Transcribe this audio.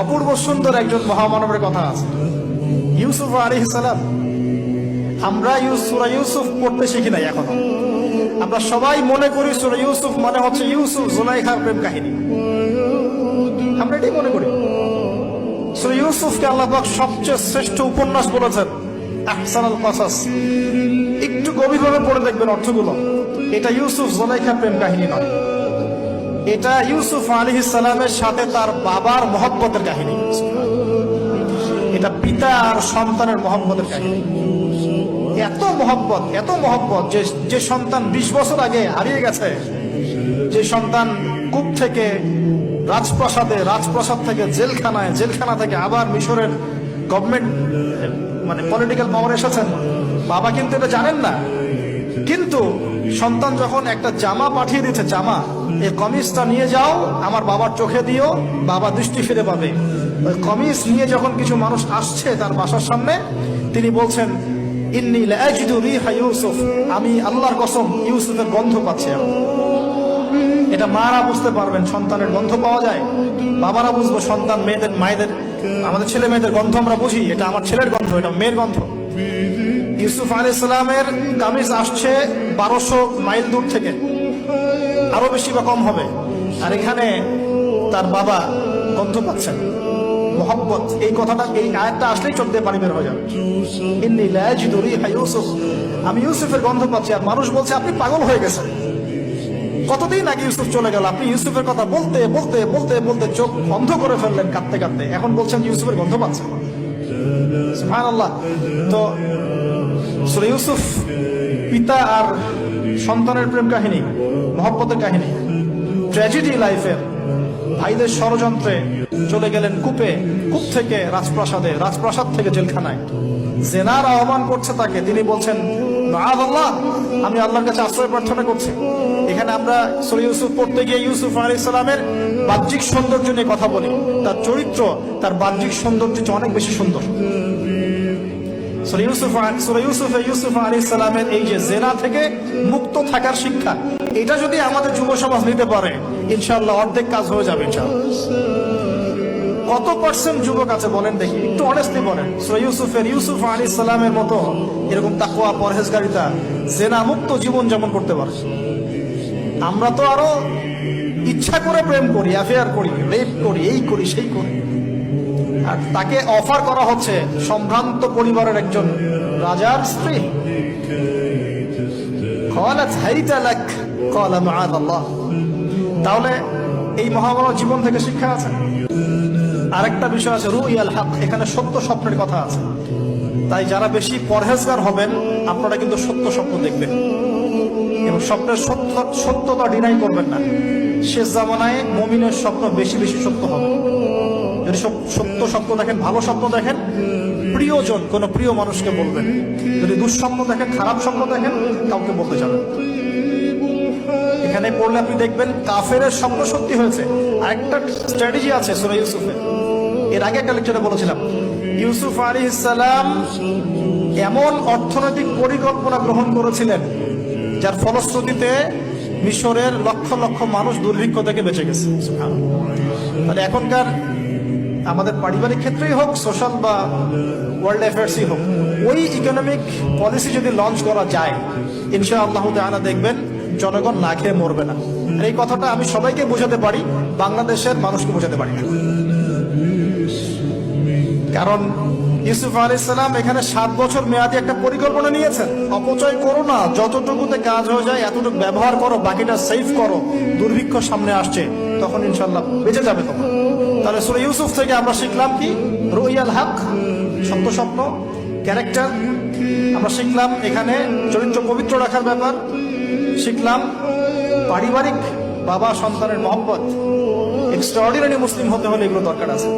অপূর্ব সুন্দর একজন মহামানবের কথা আছে, ইউসুফ আলাইহিস সালাম। আমরা সূরা ইউসুফ পড়তে শিখি নাই এখনো। আমরা সবাই মনে করি সূরা ইউসুফ মানে হচ্ছে ইউসুফ জুলাইখার প্রেম কাহিনী, আমরা এটাই মনে করি। সূরা ইউসুফকে আল্লাহ পাক সবচেয়ে শ্রেষ্ঠ উপন্যাস বলেছেন, আহসানুল কাসাস। একটু গভীরভাবে পড়ে দেখবেন অর্থগুলো। এটা ইউসুফ জুলাইখার প্রেম কাহিনী নয়, এটা ইউসুফ আলাইহিস সালামের সাথে তার বাবার মহব্বতের কাহিনী। এটা পিতা আর সন্তানের মহব্বতের কাহিনী। এত মহব্বত যে সন্তান 20 বছর আগে হারিয়ে গেছে, যে সন্তান কূপ থেকে রাজপ্রাসাদে, রাজপ্রাসাদ থেকে জেলখানায়, জেলখানা থেকে আবার মিশরের গভর্নমেন্ট মানে পলিটিক্যাল পাওয়ার এসেছেন। বাবা কিন্তু এটা জানেন না, কিন্তু সন্তান যখন একটা জামা পাঠিয়ে দিচ্ছে, জামা, এই কমিজটা নিয়ে যাও, আমার বাবার চোখে দিও, বাবা দৃষ্টি ফিরে পাবে। ওই কমিজ নিয়ে যখন কিছু মানুষ আসছে তার বাসার সামনে, তিনি বলছেন, ইন্নী লাআজিদু রিহা ইউসুফ, আমি আল্লাহর কসম ইউসুফের গন্ধ পাচ্ছি। এটা মারা বুঝতে পারবেন, সন্তানের গন্ধ পাওয়া যায়। বাবারা বুঝবো, সন্তান মায়েদের আমাদের ছেলে মেয়েদের গন্ধ আমরা বুঝি, এটা আমার ছেলের গন্ধ, এটা মেয়ের গন্ধ। ইউসুফ আলাইহিস সালামের কামিজ আসছে 1200 মাইল দূর থেকে, আরো বেশি বা কম হবে, আর এখানে তার বাবা গন্ধ পাচ্ছেন, মোহাব্বত। এই কথাটা, এই আয়াতটা আসলেই চোখ দিয়ে পানি বের হয়ে যাবে। ইন্নী লাআজিদু রিহা ইউসুফ, আমি ইউসুফের গন্ধ পাচ্ছি। আর মানুষ বলছে, আপনি পাগল হয়ে গেছেন, কতদিন আগে ইউসুফ চলে গেল, আপনি ইউসুফের কথা বলতে বলতে বলতে বলতে চোখ বন্ধ করে ফেললেন কাঁদতে কাঁদতে, এখন বলছেন ইউসুফের গন্ধ পাচ্ছেন। সুবহানাল্লাহ। তো সূরা ইউসুফ পিতা আর সন্তানের প্রেম কাহিনী, মহব্বতের কাহিনী, ট্র্যাজেডি লাইফের। ভাইদের ষড়যন্ত্রে চলে গেলেন কূপে, কূপ থেকে রাজপ্রাসাদে, রাজপ্রাসাদ থেকে জেলখানায়। জেনার আহ্বান করছে তাকে, তিনি বলছেন, মাআযাল্লাহ, আমি আল্লাহর কাছে আশ্রয় প্রার্থনা করছি। এখানে আমরা সূরা ইউসুফ পড়তে গিয়ে ইউসুফ আলাইহিস সালামের বাহ্যিক সৌন্দর্য নিয়ে কথা বলি, তার চরিত্র, তার বাহ্যিক সৌন্দর্য অনেক বেশি সুন্দর। সূরা ইউসুফ আলাইহিস সালামের এই যে জেনা থেকে মুক্ত থাকার শিক্ষা, এটা যদি আমাদের যুব সমাজ নিতে পারে, ইনশাআল্লাহ অর্ধেক কাজ হয়ে যাবে ইনশাআল্লাহ। কত পার্সেন্ট যুবক আছে বলেন দেখি, একটু অনেস্টলি বলেন, সূরা ইউসুফ আলাইহিস সালামের মতো এরকম তাকওয়া, পরহেজগারিতা, জেনা মুক্ত জীবন যেমন করতে পারে। আমরা তো আরো ইচ্ছা করে প্রেম করি, অ্যাফেয়ার করি, রেপ করি, এই করি সেই করি। আর তাকে অফার করা হচ্ছে সম্ভ্রান্ত পরিবারের একজন রাজার স্ত্রী। তাহলে এই মহামানব জীবন থেকে শিক্ষা আছে। আরেকটা বিষয় আছে, রুইয়াল হক, এখানে সত্য স্বপ্নের কথা আছে। তাই যারা বেশি পরহেজগার হবেন, আপনারা কিন্তু সত্য স্বপ্ন দেখবেন এবং স্বপ্নের সত্যতা ডিনাই করবেন না। শেষ জামানায় মুমিনের স্বপ্ন বেশি বেশি সত্য হবে। যদি সত্য স্বপ্ন দেখেন, ভালো স্বপ্ন দেখেন, প্রিয়জন, কোন প্রিয় মানুষকে বলবেন। যদি দুঃস্বপ্ন দেখেন, খারাপ স্বপ্ন দেখেন, কাউকে বলতে যাবেন। এখানে পড়লে আপনি দেখবেন কাফেরের স্বপ্ন সত্যি হয়েছে। আরেকটা স্ট্র্যাটেজি আছে সূরা ইউসুফে, এর আগে একটা লেকচারে বলেছিলাম। ইউসুফ আলাইহিস সালাম এমন অর্থনৈতিক পরিকল্পনা গ্রহণ করেছিলেন, যার ফলশ্রুতিতে মিশরের লক্ষ লক্ষ মানুষ দুর্ভিক্ষ থেকে বেঁচে গেছে। তাহলে এখনকার আমাদের পারিবারিক ক্ষেত্রেই হোক, সোশ্যাল বা ওয়ার্ল্ড অ্যাফেয়ার্সই হোক, ওই ইকোনমিক পলিসি যদি লঞ্চ করা যায়, ইনশাআল্লাহ তাআলা দেখবেন জনগণ না খেয়ে মরবে না। আর এই কথাটা আমি সবাইকে বোঝাতে পারি, বাংলাদেশের মানুষকে বোঝাতে পারি না। কারণ ইউসুফ আলাইহিস সালাম এখানে 7 বছর মেয়াদি একটা পরিকল্পনা নিয়েছেন। অপচয় করো না, যতটুকুতে কাজ হয়ে যায় এতটুকু ব্যবহার করো, বাকিটা সেভ করো। দুর্ভিক্ষ সামনে আসছে, তখন ইনশাআল্লাহ বেঁচে যাবে তখন। তাহলে সূরা ইউসুফ থেকে আমরা শিখলাম কি? রুইয়াল হক, সত্য স্বপ্ন, ক্যারেক্টার। আমরা শিখলাম এখানে চরিত্র পবিত্র রাখার ব্যাপার, শিখলাম পারিবারিক বাবা সন্তানের মহব্বত। এক্সট্রাঅর্ডিনারি মুসলিম হতে হলে এগুলো দরকার আছে।